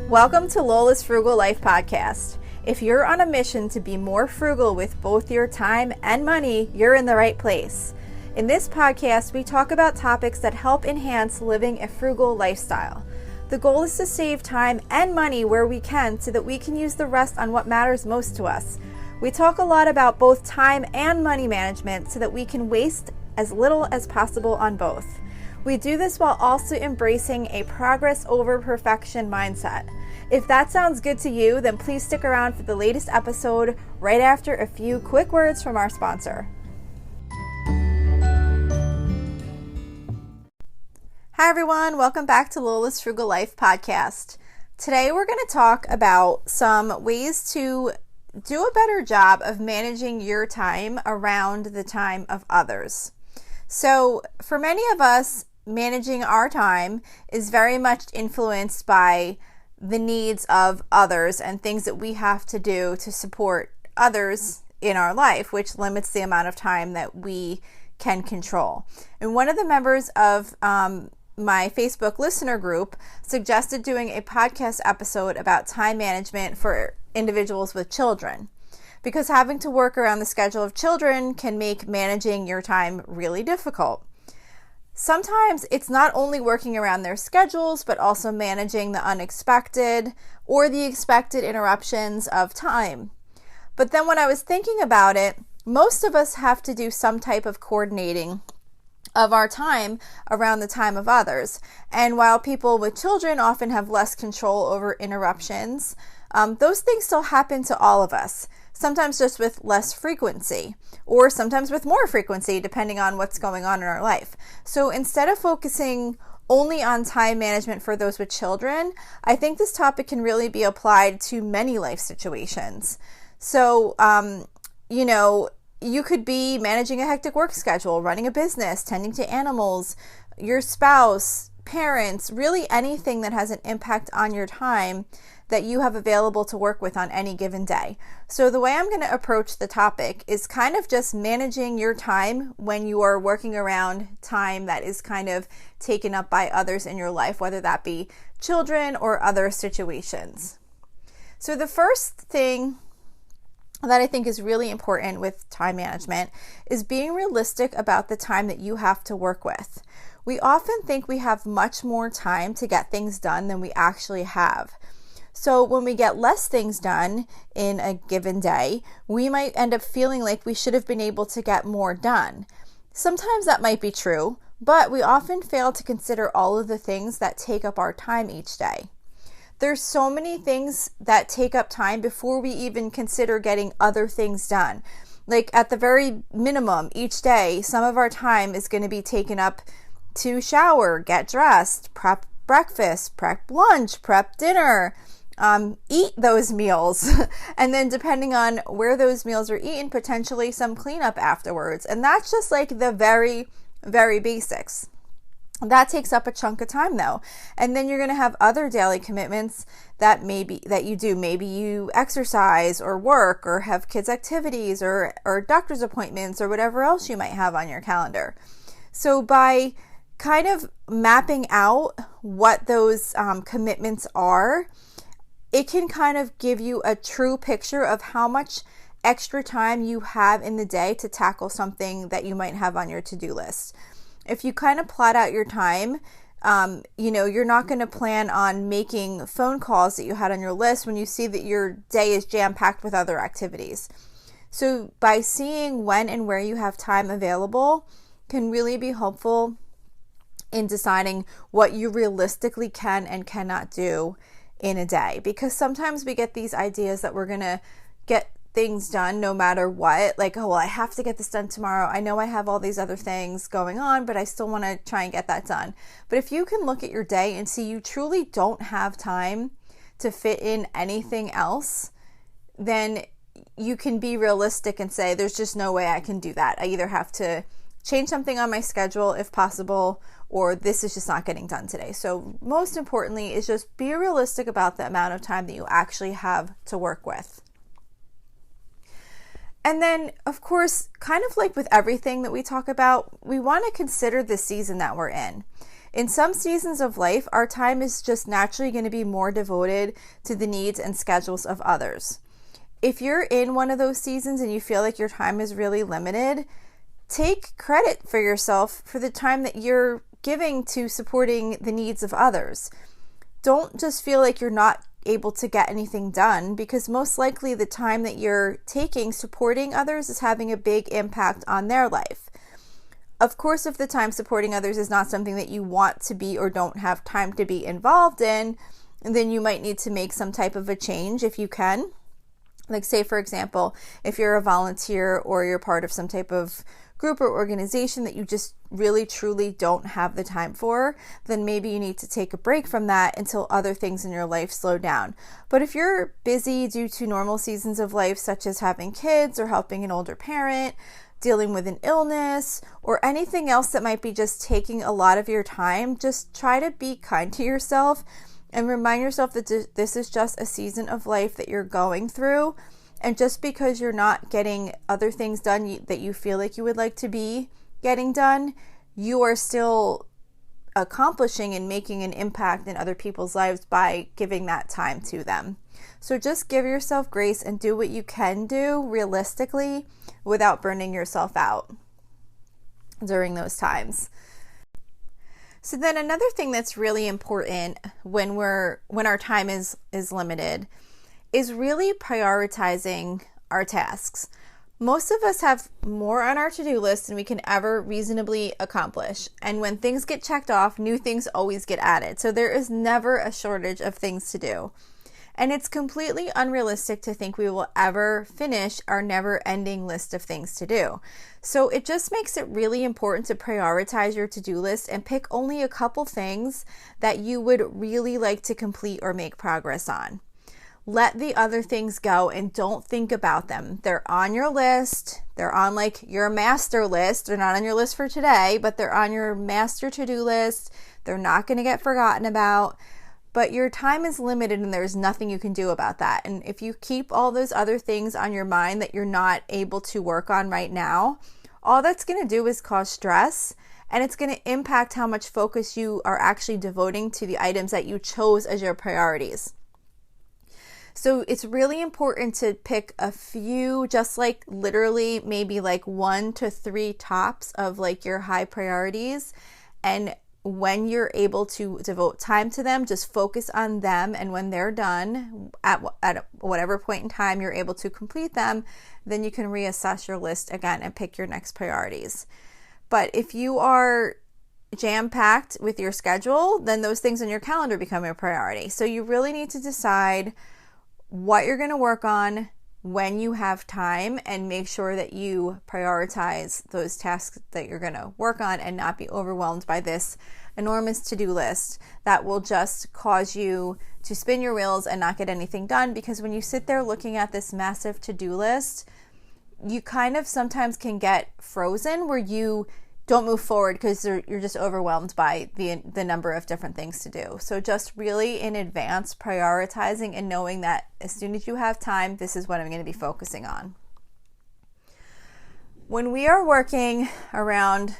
Welcome to Lola's Frugal Life Podcast. If you're on a mission to be more frugal with both your time and money, you're in the right place. In this podcast, we talk about topics that help enhance living a frugal lifestyle. The goal is to save time and money where we can so that we can use the rest on what matters most to us. We talk a lot about both time and money management so that we can waste as little as possible on both. We do this while also embracing a progress over perfection mindset. If that sounds good to you, then please stick around for the latest episode right after a few quick words from our sponsor. Hi everyone, welcome back to Lola's Frugal Life Podcast. Today we're going to talk about some ways to do a better job of managing your time around the time of others. So for many of us, managing our time is very much influenced by the needs of others and things that we have to do to support others in our life, which limits the amount of time that we can control. And one of the members of my Facebook listener group suggested doing a podcast episode about time management for individuals with children, because having to work around the schedule of children can make managing your time really difficult. Sometimes it's not only working around their schedules, but also managing the unexpected or the expected interruptions of time. But then when I was thinking about it, most of us have to do some type of coordinating of our time around the time of others. And while people with children often have less control over interruptions, those things still happen to all of us. Sometimes just with less frequency, or sometimes with more frequency, depending on what's going on in our life. So instead of focusing only on time management for those with children, I think this topic can really be applied to many life situations. So, you could be managing a hectic work schedule, running a business, tending to animals, your spouse, parents, really anything that has an impact on your time that you have available to work with on any given day. So the way I'm going to approach the topic is kind of just managing your time when you are working around time that is kind of taken up by others in your life, whether that be children or other situations. So the first thing that I think is really important with time management is being realistic about the time that you have to work with. We often think we have much more time to get things done than we actually have. So when we get less things done in a given day, we might end up feeling like we should have been able to get more done. Sometimes that might be true, but we often fail to consider all of the things that take up our time each day. There's so many things that take up time before we even consider getting other things done. Like at the very minimum, each day, some of our time is going to be taken up to shower, get dressed, prep breakfast, prep lunch, prep dinner, eat those meals, and then depending on where those meals are eaten, potentially some cleanup afterwards. And that's just like the very, very basics. That takes up a chunk of time though. And then you're going to have other daily commitments that you do. Maybe you exercise or work or have kids activities or doctor's appointments or whatever else you might have on your calendar. So by kind of mapping out what those commitments are, it can kind of give you a true picture of how much extra time you have in the day to tackle something that you might have on your to-do list. If you kind of plot out your time, you're not going to plan on making phone calls that you had on your list when you see that your day is jam-packed with other activities. So by seeing when and where you have time available can really be helpful in deciding what you realistically can and cannot do in a day, because sometimes we get these ideas that we're going to get things done no matter what, like, oh, well, I have to get this done tomorrow. I know I have all these other things going on, but I still want to try and get that done. But if you can look at your day and see you truly don't have time to fit in anything else, then you can be realistic and say, there's just no way I can do that. I either have to change something on my schedule if possible, or this is just not getting done today. So most importantly is just be realistic about the amount of time that you actually have to work with. And then, of course, kind of like with everything that we talk about, we want to consider the season that we're in. In some seasons of life, our time is just naturally going to be more devoted to the needs and schedules of others. If you're in one of those seasons and you feel like your time is really limited, take credit for yourself for the time that you're giving to supporting the needs of others. Don't just feel like you're not able to get anything done, because most likely the time that you're taking supporting others is having a big impact on their life. Of course, if the time supporting others is not something that you want to be or don't have time to be involved in, then you might need to make some type of a change if you can. Like, say, for example, if you're a volunteer or you're part of some type of group or organization that you just really truly don't have the time for, then maybe you need to take a break from that until other things in your life slow down. But if you're busy due to normal seasons of life, such as having kids or helping an older parent, dealing with an illness, or anything else that might be just taking a lot of your time, just try to be kind to yourself and remind yourself that this is just a season of life that you're going through. And just because you're not getting other things done that you feel like you would like to be getting done, you are still accomplishing and making an impact in other people's lives by giving that time to them. So just give yourself grace and do what you can do realistically without burning yourself out during those times. So then another thing that's really important when our time is limited is really prioritizing our tasks. Most of us have more on our to-do list than we can ever reasonably accomplish. And when things get checked off, new things always get added. So there is never a shortage of things to do. And it's completely unrealistic to think we will ever finish our never-ending list of things to do. So it just makes it really important to prioritize your to-do list and pick only a couple things that you would really like to complete or make progress on. Let the other things go and don't think about them. They're on your list. They're on like your master list. They're not on your list for today, but they're on your master to-do list. They're not going to get forgotten about. But your time is limited and there's nothing you can do about that. And if you keep all those other things on your mind that you're not able to work on right now, all that's going to do is cause stress, and it's going to impact how much focus you are actually devoting to the items that you chose as your priorities. So it's really important to pick a few, just like literally maybe like 1 to 3 tops of like your high priorities. And when you're able to devote time to them, just focus on them. And when they're done at whatever point in time you're able to complete them, then you can reassess your list again and pick your next priorities. But if you are jam-packed with your schedule, then those things on your calendar become your priority. So you really need to decide what you're going to work on when you have time, and make sure that you prioritize those tasks that you're going to work on and not be overwhelmed by this enormous to-do list that will just cause you to spin your wheels and not get anything done. Because when you sit there looking at this massive to-do list, you kind of sometimes can get frozen where you don't move forward because you're just overwhelmed by the number of different things to do. So just really in advance prioritizing and knowing that as soon as you have time, this is what I'm going to be focusing on. When we are working around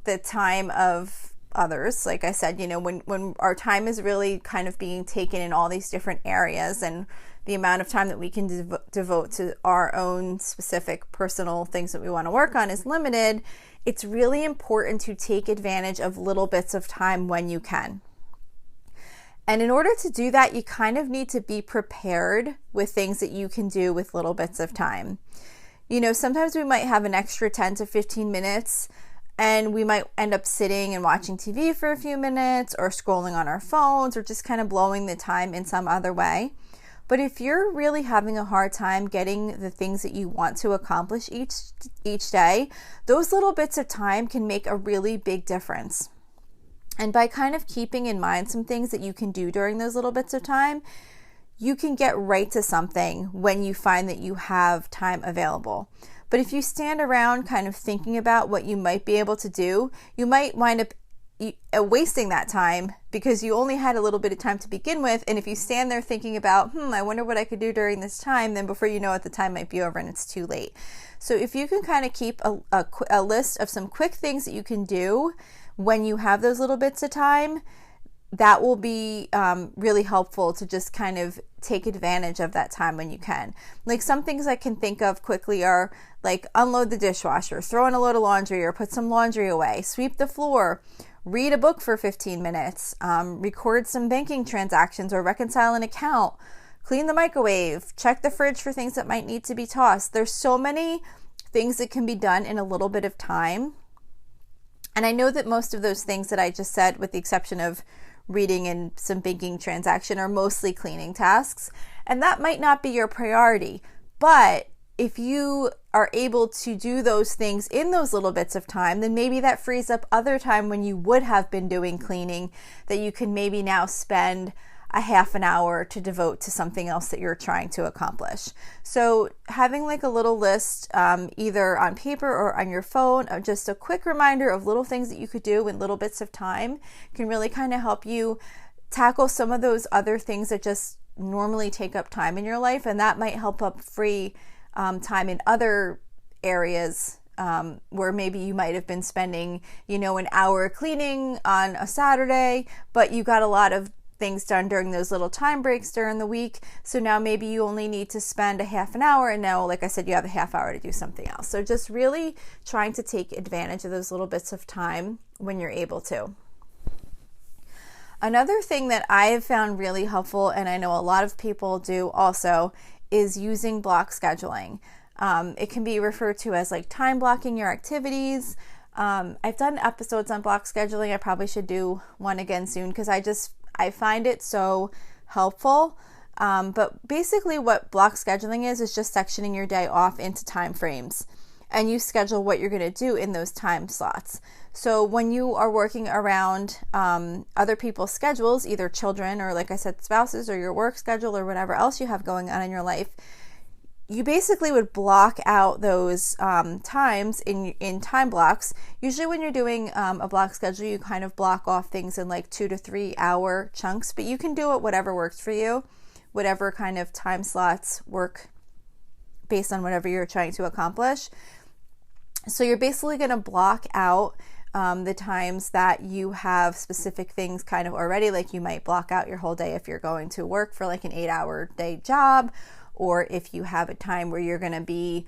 the time of others, like I said, when our time is really kind of being taken in all these different areas, and the amount of time that we can devote to our own specific personal things that we want to work on is limited, it's really important to take advantage of little bits of time when you can. And in order to do that, you kind of need to be prepared with things that you can do with little bits of time. Sometimes we might have an extra 10 to 15 minutes and we might end up sitting and watching TV for a few minutes, or scrolling on our phones, or just kind of blowing the time in some other way. But if you're really having a hard time getting the things that you want to accomplish each day, those little bits of time can make a really big difference. And by kind of keeping in mind some things that you can do during those little bits of time, you can get right to something when you find that you have time available. But if you stand around kind of thinking about what you might be able to do, you might wind up wasting that time because you only had a little bit of time to begin with. And if you stand there thinking about, I wonder what I could do during this time, then before you know it, the time might be over and it's too late. So if you can kind of keep a list of some quick things that you can do when you have those little bits of time, that will be really helpful to just kind of take advantage of that time when you can. Like some things I can think of quickly are like unload the dishwasher, throw in a load of laundry or put some laundry away, sweep the floor, read a book for 15 minutes, record some banking transactions or reconcile an account, clean the microwave, check the fridge for things that might need to be tossed. There's so many things that can be done in a little bit of time. And I know that most of those things that I just said, with the exception of reading and some banking transaction, are mostly cleaning tasks. And that might not be your priority. But if you are able to do those things in those little bits of time, then maybe that frees up other time when you would have been doing cleaning that you can maybe now spend a half an hour to devote to something else that you're trying to accomplish. So having like a little list, either on paper or on your phone, of just a quick reminder of little things that you could do in little bits of time can really kind of help you tackle some of those other things that just normally take up time in your life. And that might help up free time in other areas where maybe you might have been spending, an hour cleaning on a Saturday, but you got a lot of things done during those little time breaks during the week. So now maybe you only need to spend a half an hour, and now, like I said, you have a half hour to do something else. So just really trying to take advantage of those little bits of time when you're able to. Another thing that I have found really helpful, and I know a lot of people do also, is using block scheduling. It can be referred to as like time blocking your activities. I've done episodes on block scheduling. I probably should do one again soon because I find it so helpful. But basically what block scheduling is just sectioning your day off into time frames, and you schedule what you're going to do in those time slots. So when you are working around other people's schedules, either children or, like I said, spouses, or your work schedule or whatever else you have going on in your life, you basically would block out those times in time blocks. Usually when you're doing a block schedule, you kind of block off things in like 2 to 3 hour chunks, but you can do it whatever works for you, whatever kind of time slots work based on whatever you're trying to accomplish. So you're basically going to block out the times that you have specific things kind of already, like you might block out your whole day if you're going to work for like an 8-hour day job, or if you have a time where you're going to be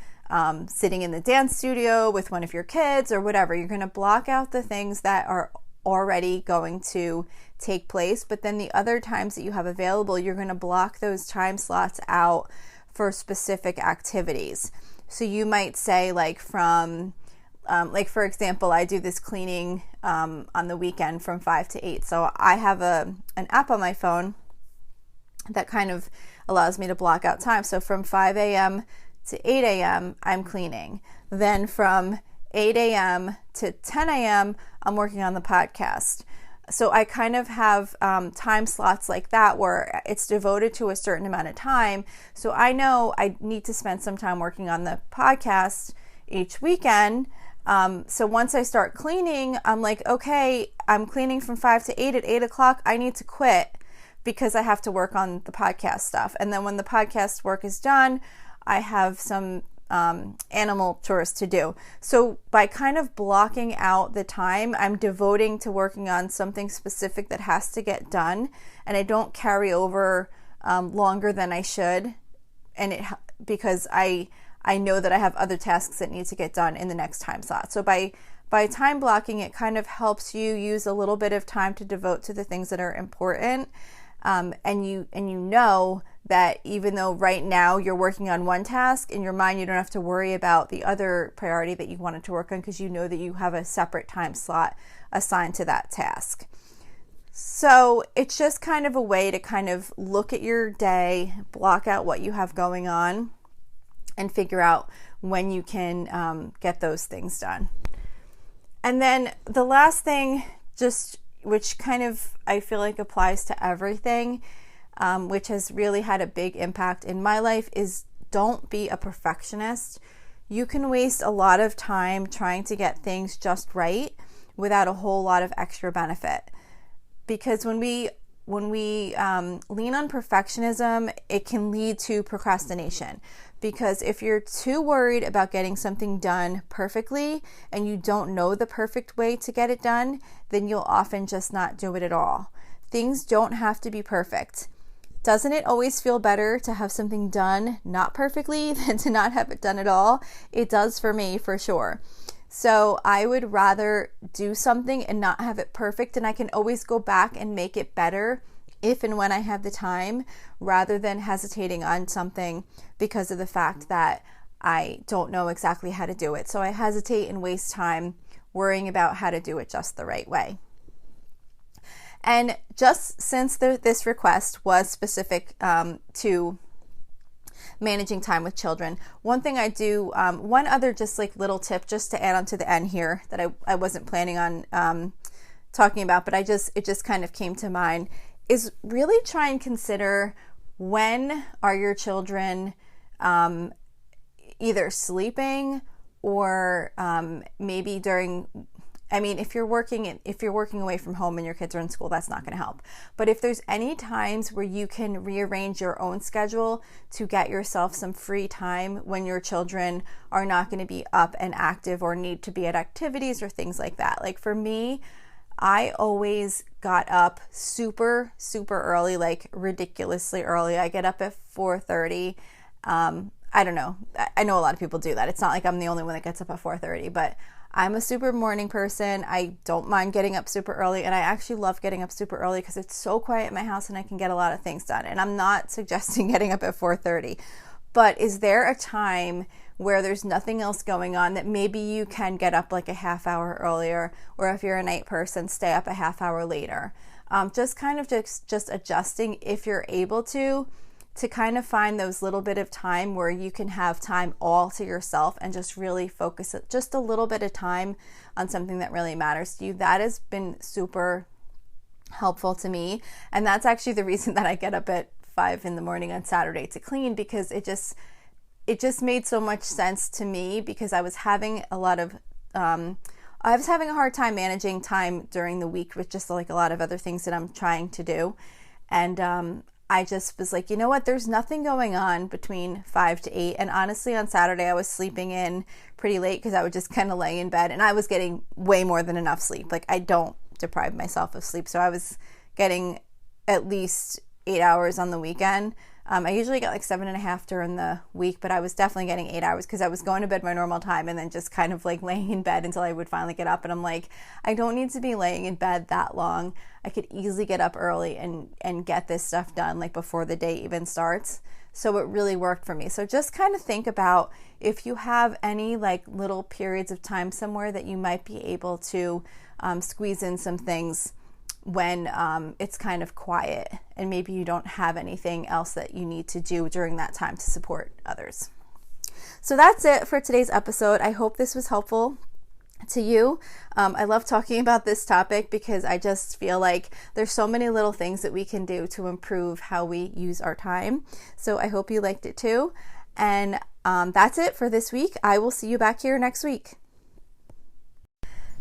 sitting in the dance studio with one of your kids or whatever. You're going to block out the things that are already going to take place, but then the other times that you have available, you're going to block those time slots out for specific activities. So you might say like from like for example, I do this cleaning on the weekend from 5 to 8. So I have an app on my phone that kind of allows me to block out time. So from 5 a.m. to 8 a.m., I'm cleaning. Then from 8 a.m. to 10 a.m., I'm working on the podcast. So I kind of have time slots like that where it's devoted to a certain amount of time. So I know I need to spend some time working on the podcast each weekend. So once I start cleaning, I'm like, okay, I'm cleaning from 5 to 8. At 8 o'clock, I need to quit because I have to work on the podcast stuff. And then when the podcast work is done, I have some animal chores to do. So by kind of blocking out the time, I'm devoting to working on something specific that has to get done, and I don't carry over longer than I should, and because I know that I have other tasks that need to get done in the next time slot. So by time blocking, it kind of helps you use a little bit of time to devote to the things that are important. And you know that even though right now you're working on one task, in your mind you don't have to worry about the other priority that you wanted to work on because you know that you have a separate time slot assigned to that task. So it's just kind of a way to kind of look at your day, block out what you have going on, and figure out when you can get those things done. And then the last thing, which kind of I feel like applies to everything, which has really had a big impact in my life, is don't be a perfectionist. You can waste a lot of time trying to get things just right without a whole lot of extra benefit. Because when we when we lean on perfectionism, it can lead to procrastination. Because if you're too worried about getting something done perfectly and you don't know the perfect way to get it done, then you'll often just not do it at all. Things don't have to be perfect. Doesn't it always feel better to have something done not perfectly than to not have it done at all? It does for me, for sure. So I would rather do something and not have it perfect, and I can always go back and make it better if and when I have the time, rather than hesitating on something because of the fact that I don't know exactly how to do it. So I hesitate and waste time worrying about how to do it just the right way. And just since this request was specific to managing time with children, one thing I do, one other just like little tip just to add on to the end here that I wasn't planning on talking about, but it just kind of came to mind, is really try and consider, when are your children either sleeping or maybe during, if you're working away from home and your kids are in school, that's not going to help. But if there's any times where you can rearrange your own schedule to get yourself some free time when your children are not going to be up and active or need to be at activities or things like that. Like for me, I always got up super, super early, like ridiculously early. I get up at 4:30. I don't know. I know a lot of people do that. It's not like I'm the only one that gets up at 4:30, but I'm a super morning person. I don't mind getting up super early, and I actually love getting up super early because it's so quiet in my house and I can get a lot of things done. And I'm not suggesting getting up at 4:30, but is there a time where there's nothing else going on that maybe you can get up like a half hour earlier, or if you're a night person, stay up a half hour later? Just kind of just adjusting, if you're able to kind of find those little bit of time where you can have time all to yourself and just really focus just a little bit of time on something that really matters to you. That has been super helpful to me. And that's actually the reason that I get up at 5 a.m. on Saturday to clean, because it just made so much sense to me, because I was having a hard time managing time during the week with just like a lot of other things that I'm trying to do. And I just was like, you know what, there's nothing going on between 5 to 8. And honestly, on Saturday, I was sleeping in pretty late because I would just kind of lay in bed, and I was getting way more than enough sleep. Like, I don't deprive myself of sleep. So I was getting at least 8 hours on the weekend. I usually get like 7.5 during the week, but I was definitely getting 8 hours because I was going to bed my normal time and then just kind of like laying in bed until I would finally get up. And I'm like, I don't need to be laying in bed that long. I could easily get up early and get this stuff done like before the day even starts. So it really worked for me. So just kind of think about if you have any like little periods of time somewhere that you might be able to squeeze in some things when it's kind of quiet and maybe you don't have anything else that you need to do during that time to support others. So that's it for today's episode. I hope this was helpful to you. I love talking about this topic because I just feel like there's so many little things that we can do to improve how we use our time. So I hope you liked it too. And that's it for this week. I will see you back here next week.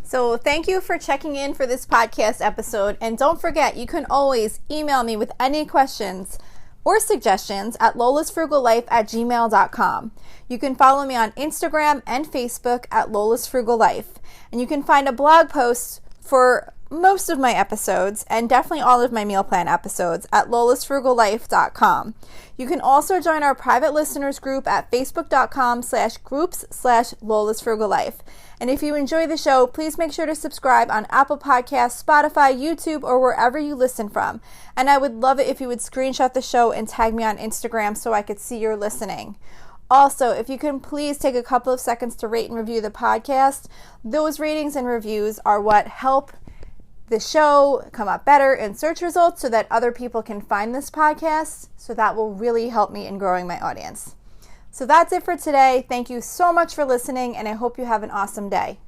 So thank you for checking in for this podcast episode. And don't forget, you can always email me with any questions or suggestions at lolasfrugallife@gmail.com. You can follow me on Instagram and Facebook at Lola's Frugal Life. And you can find a blog post for most of my episodes and definitely all of my meal plan episodes at lolasfrugallife.com. You can also join our private listeners group at facebook.com/groups/lolasfrugallife. And if you enjoy the show, please make sure to subscribe on Apple Podcasts, Spotify, YouTube, or wherever you listen from. And I would love it if you would screenshot the show and tag me on Instagram so I could see you're listening. Also, if you can please take a couple of seconds to rate and review the podcast. Those ratings and reviews are what help the show come up better in search results so that other people can find this podcast. So that will really help me in growing my audience. So that's it for today. Thank you so much for listening, and I hope you have an awesome day.